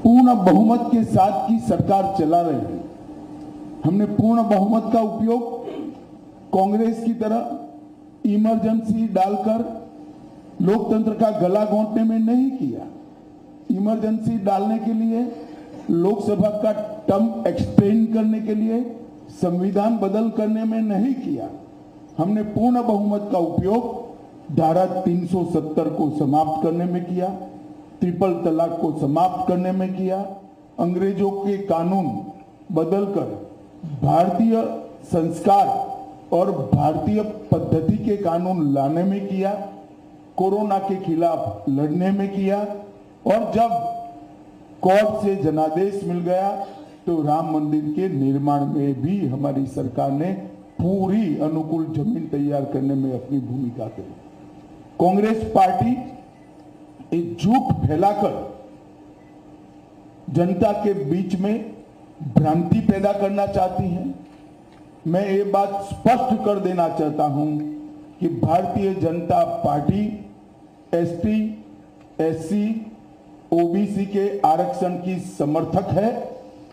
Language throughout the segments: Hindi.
पूर्ण बहुमत के साथ की सरकार चला रहे हैं। हमने पूर्ण बहुमत का उपयोग कांग्रेस की तरह इमरजेंसी डालकर लोकतंत्र का गला घोंटने में नहीं किया। इमरजेंसी डालने के लिए, लोकसभा का टर्म एक्सटेंड करने के लिए, संविधान बदल करने में नहीं किया। हमने पूर्ण बहुमत का उपयोग धारा 370 को समाप्त करने में किया, ट्रिपल तलाक को समाप्त करने में किया, अंग्रेजों के कानून बदलकर भारतीय संस्कार और भारतीय पद्धति के कानून लाने में किया, कोरोना के खिलाफ लड़ने में किया, और जब कोर्ट से जनादेश मिल गया तो राम मंदिर के निर्माण में भी हमारी सरकार ने पूरी अनुकूल जमीन तैयार करने में अपनी भूमिका की। कांग्रेस पार्टी एक झूठ फैलाकर जनता के बीच में भ्रांति पैदा करना चाहती है। मैं ये बात स्पष्ट कर देना चाहता हूं कि Bharatiya Janata party ST, SC, OBC के आरक्षण की समर्थक है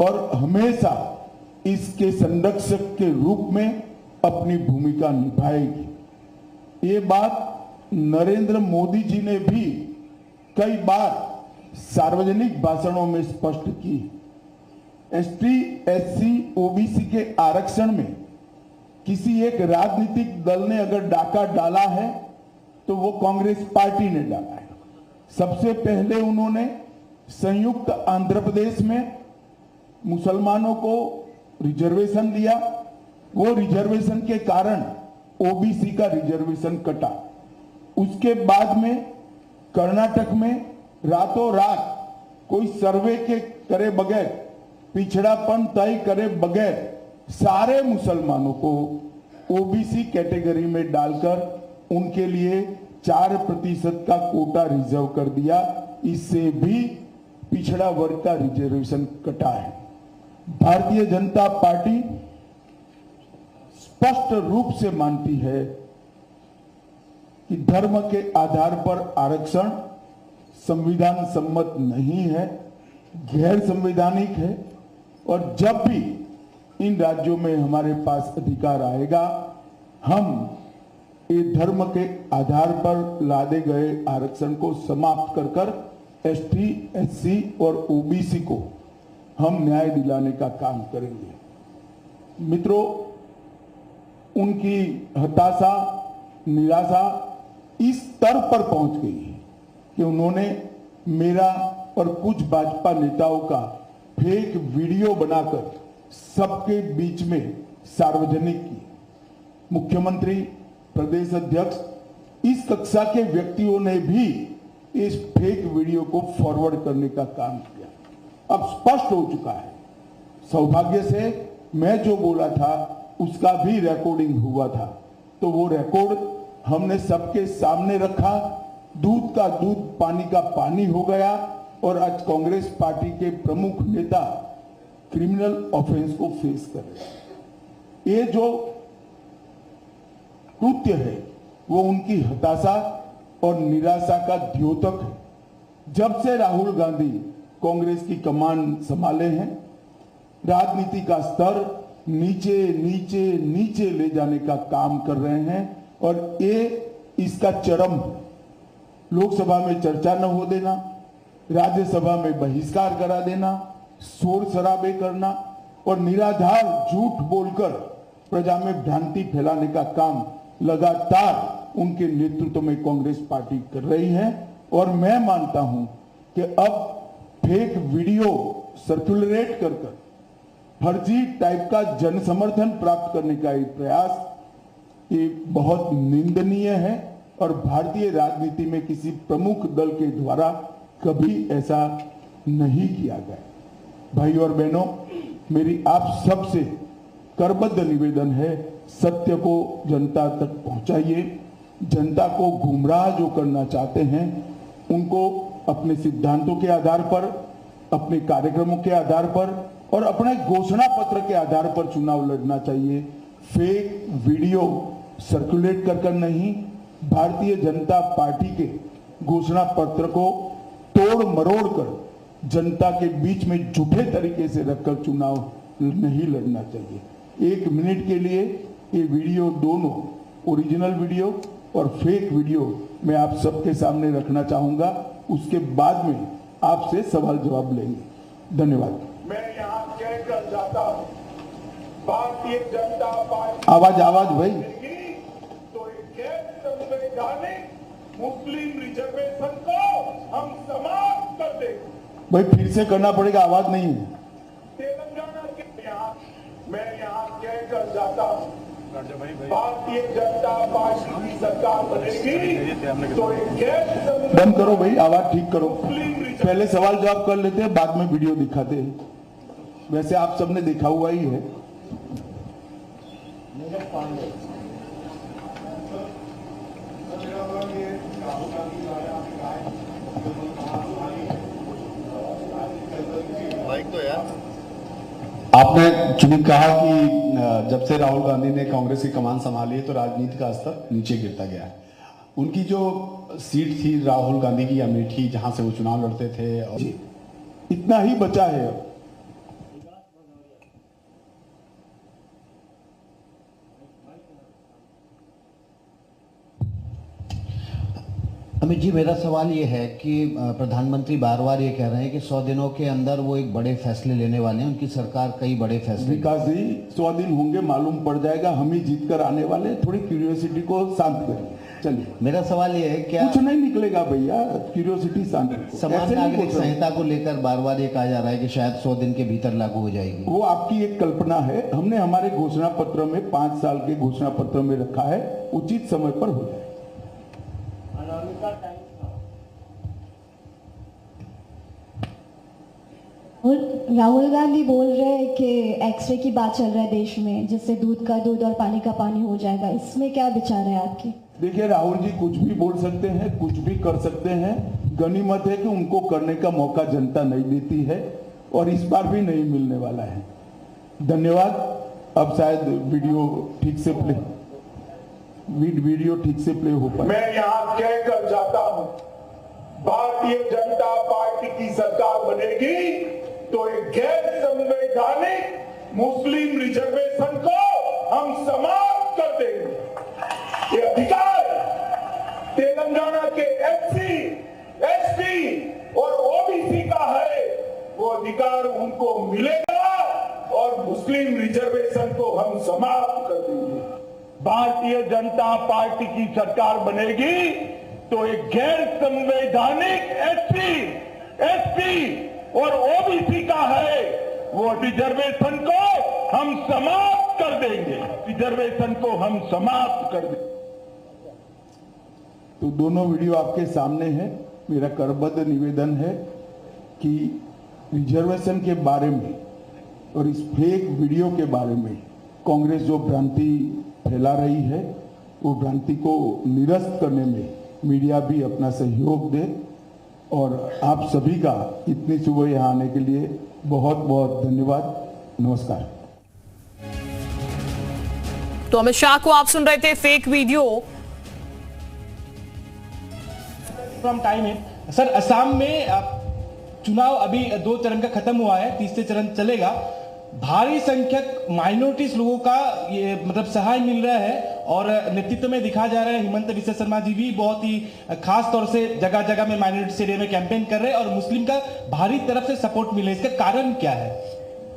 और हमेशा इसके संरक्षक के रूप में अपनी भूमिका निभाएगी। ये बात नरेंद्र मोदी जी ने भी कई बार सार्वजनिक भाषणों में स्पष्ट की। एसटी, एससी, ओबीसी के आरक्षण में किसी एक राजनीतिक दल ने अगर डाका डाला है तो वो कांग्रेस पार्टी ने डाला है। सबसे पहले उन्होंने संयुक्त आंध्र प्रदेश में मुसलमानों को रिजर्वेशन दिया। वो रिजर्वेशन के कारण ओबीसी का रिजर्वेशन कटा। उसके बाद में कर्नाटक में रातों रात कोई सर्वे के करे बगैर, पिछड़ापन तय करे बगैर सारे मुसलमानों को ओबीसी कैटेगरी में डालकर उनके लिए 4% का कोटा रिजर्व कर दिया। इससे भी पिछड़ा वर्ग का रिजर्वेशन कटा है। भारतीय जनता पार्टी स्पष्ट रूप से मानती है कि धर्म के आधार पर आरक्षण संविधान सम्मत नहीं है, गैर संवैधानिक है, और जब भी इन राज्यों में हमारे पास अधिकार आएगा, हम ये धर्म के आधार पर लादे गए आरक्षण को समाप्त कर कर एसटी, एससी और ओबीसी को हम न्याय दिलाने का काम करेंगे। मित्रों, उनकी हताशा, निराशा इस स्तर पर पहुंच गई है कि उन्होंने मेरा और कुछ भाजपा नेताओं का फेक वीडियो बनाकर सबके बीच में सार्वजनिक की। मुख्यमंत्री, प्रदेश अध्यक्ष, इस कक्षा के व्यक्तियों ने भी इस फेक वीडियो को फॉरवर्ड करने का काम किया। अब स्पष्ट हो चुका है। सौभाग्य से मैं जो बोला था उसका भी रिकॉर्डिंग हुआ था, तो वो रिकॉर्ड हमने सबके सामने रखा। दूध का दूध, पानी का पानी हो गया और आज कांग्रेस पार्टी के प्रमुख नेता क्रिमिनल ऑफेंस को फेस कर रहे हैं। ये जो कृत्य है वो उनकी हताशा और निराशा का द्योतक है। जब से राहुल गांधी कांग्रेस की कमान संभाले हैं, राजनीति का स्तर नीचे नीचे नीचे ले जाने का काम कर रहे हैं और ये इसका चरम है। लोकसभा में चर्चा न हो देना, राज्यसभा में बहिष्कार करा देना, शोर शराबे करना और निराधार झूठ बोलकर प्रजा में भ्रांति फैलाने का काम लगातार उनके नेतृत्व में कांग्रेस पार्टी कर रही है। और मैं मानता हूं कि अब फेक वीडियो सर्कुलेट कर फर्जी टाइप का जन समर्थन प्राप्त करने का एक प्रयास ये बहुत निंदनीय है और भारतीय राजनीति में किसी प्रमुख दल के द्वारा कभी ऐसा नहीं किया गया। भाई और बहनों, मेरी आप सबसे करबद्ध निवेदन है, सत्य को जनता तक पहुंचाइए। जनता को गुमराह जो करना चाहते हैं उनको अपने सिद्धांतों के आधार पर, अपने कार्यक्रमों के आधार पर और अपने घोषणा पत्र के आधार पर चुनाव लड़ना चाहिए। फेक वीडियो सर्कुलेट कर नहीं, भारतीय जनता पार्टी के घोषणा पत्र को तोड़ मरोड़ कर जनता के बीच में झूठे तरीके से रखकर चुनाव नहीं लड़ना चाहिए। 1 मिनट के लिए ये वीडियो, दोनों ओरिजिनल वीडियो और फेक वीडियो मैं आप सबके सामने रखना चाहूंगा। उसके बाद में आपसे सवाल जवाब लेंगे। धन्यवाद। मैं यहाँ कहकर जाता हूँ, भारतीय जनता पार्टी आवाज भाई तो एक गैर संवैधानिक मुस्लिम रिजर्वेशन को हम समाप्त कर देंगे। भाई फिर से करना पड़ेगा, आवाज नहीं है। तेलंगाना के यहाँ मैं यहाँ कहकर जाता हूँ, भारतीय जनता पार्टी की सरकार बनेगी तो एक गैर बंद करो भाई, आवाज ठीक करो। पहले सवाल जवाब कर लेते हैं, बाद में वीडियो दिखाते हैं। वैसे आप सबने देखा हुआ ही है। तो यार आपने चुनी कहा कि जब से राहुल गांधी ने कांग्रेस की कमान संभाली है तो राजनीति का स्तर नीचे गिरता गया है। उनकी जो सीट थी राहुल गांधी की अमेठी, जहां से वो चुनाव लड़ते थे, और इतना ही बचा है अब। अमित जी, मेरा सवाल ये है कि प्रधानमंत्री बार बार ये कह रहे हैं कि 100 दिनों के अंदर वो एक बड़े फैसले लेने वाले हैं, उनकी सरकार कई बड़े फैसले। विकास जी 100 दिन होंगे, मालूम पड़ जाएगा, हम ही जीत कर आने वाले। थोड़ी क्यूरियोसिटी को शांत करें। चलिए, मेरा सवाल ये है, क्या कुछ नहीं निकलेगा भैया, क्यूरियोसिटी शांत करें। समान नागरिक संहिता को लेकर बार बार ये कहा जा रहा है कि शायद 100 दिन के भीतर लागू हो जाएगी। वो आपकी एक कल्पना है। हमने हमारे घोषणा पत्र में 5 साल के घोषणा पत्र में रखा है, उचित समय पर हो जाए। राहुल गांधी बोल रहे हैं कि एक्सरे की बात चल रहा है देश में, जिससे दूध का दूध और पानी का पानी हो जाएगा। इसमें क्या विचार है आपकी? देखिए, राहुल जी कुछ भी बोल सकते हैं, कुछ भी कर सकते हैं। गनीमत है कि उनको करने का मौका जनता नहीं देती है और इस बार भी नहीं मिलने वाला है। धन्यवाद। अब शायद वीडियो ठीक से प्ले हो पाए। मैं यहाँ कहकर जाता हूँ, भारतीय जनता पार्टी की सरकार बनेगी तो एक गैर संवैधानिक मुस्लिम रिजर्वेशन को हम समाप्त कर देंगे। ये अधिकार तेलंगाना के एससी, एसटी और ओबीसी का है, वो अधिकार उनको मिलेगा और मुस्लिम रिजर्वेशन को हम समाप्त कर देंगे। भारतीय जनता पार्टी की सरकार बनेगी तो एक गैर संवैधानिक एससी, एसटी और ओबीसी का है, वो रिजर्वेशन को हम समाप्त कर देंगे। रिजर्वेशन को हम समाप्त कर देंगे। तो दोनों वीडियो आपके सामने है। मेरा करबद्ध निवेदन है कि रिजर्वेशन के बारे में और इस फेक वीडियो के बारे में कांग्रेस जो भ्रांति फैला रही है, वो भ्रांति को निरस्त करने में मीडिया भी अपना सहयोग दे। और आप सभी का इतनी सुबह यहाँ आने के लिए बहुत बहुत धन्यवाद। नमस्कार। तो अमित शाह को आप सुन रहे थे, फेक वीडियो फ्रॉम टाइम है। सर, असम में चुनाव अभी 2 चरण का खत्म हुआ है, तीसरे चरण चलेगा। भारी संख्यक माइनॉरिटीज लोगों का ये मतलब सहाय मिल रहा है और नेतृत्व में दिखा जा रहा है। हिमंत विश्व शर्मा जी भी बहुत ही खास तौर से जगह जगह में माइनॉरिटी एरिया में कैंपेन कर रहे हैं और मुस्लिम का भारी तरफ से सपोर्ट मिले। इसका कारण क्या है?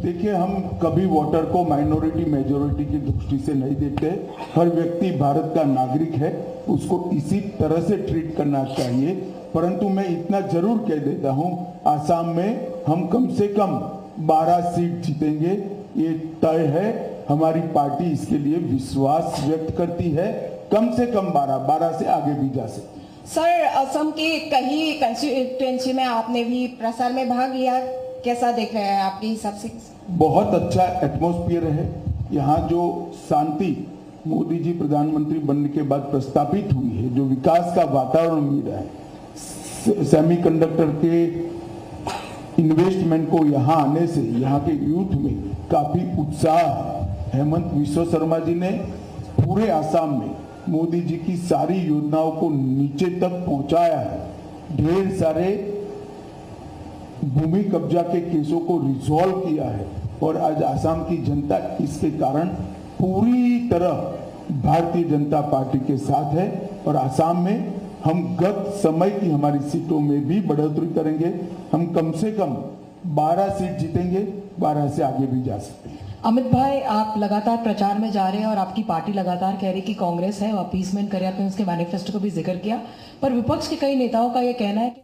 देखिए, हम कभी वोटर को माइनॉरिटी मेजोरिटी की दृष्टि से नहीं देखते। हर व्यक्ति भारत का नागरिक है, उसको इसी तरह से ट्रीट करना चाहिए। परंतु मैं इतना जरूर कह देता हूं, आसाम में हम कम से कम 12 सीट जीतेंगे, ये तय है। हमारी पार्टी इसके लिए विश्वास व्यक्त करती है। कम से कम 12 से आगे भी जा सकते। सर, असम की कई कंस्टिट्यूएंसी में आपने भी प्रसार में भाग लिया, कैसा देख रहे हैं आपके हिसाब से? बहुत अच्छा एटमॉस्फेयर है यहाँ। जो शांति मोदी जी प्रधानमंत्री बनने के बाद प्रस्तापित हुई है, जो विकास का वातावरण मिल रहा है, सेमीकंडक्टर के इन्वेस्टमेंट को यहाँ आने से यहाँ के यूथ में काफी उत्साह है। हेमंत विश्व शर्मा जी ने पूरे आसाम में मोदी जी की सारी योजनाओं को नीचे तक पहुंचाया है। ढेर सारे भूमि कब्जा के केसों को रिजॉल्व किया है और आज आसाम की जनता इसके कारण पूरी तरह भारतीय जनता पार्टी के साथ है और आसाम में हम गत समय की हमारी सीटों में भी बढ़ोतरी करेंगे। हम कम से कम 12 सीट जीतेंगे, 12 से आगे भी जा सकते हैं। अमित भाई, आप लगातार प्रचार में जा रहे हैं और आपकी पार्टी लगातार कह रही कि कांग्रेस है वो अपीसमेंट करे, आपने उसके मैनिफेस्टो को भी जिक्र किया, पर विपक्ष के कई नेताओं का ये कहना है कि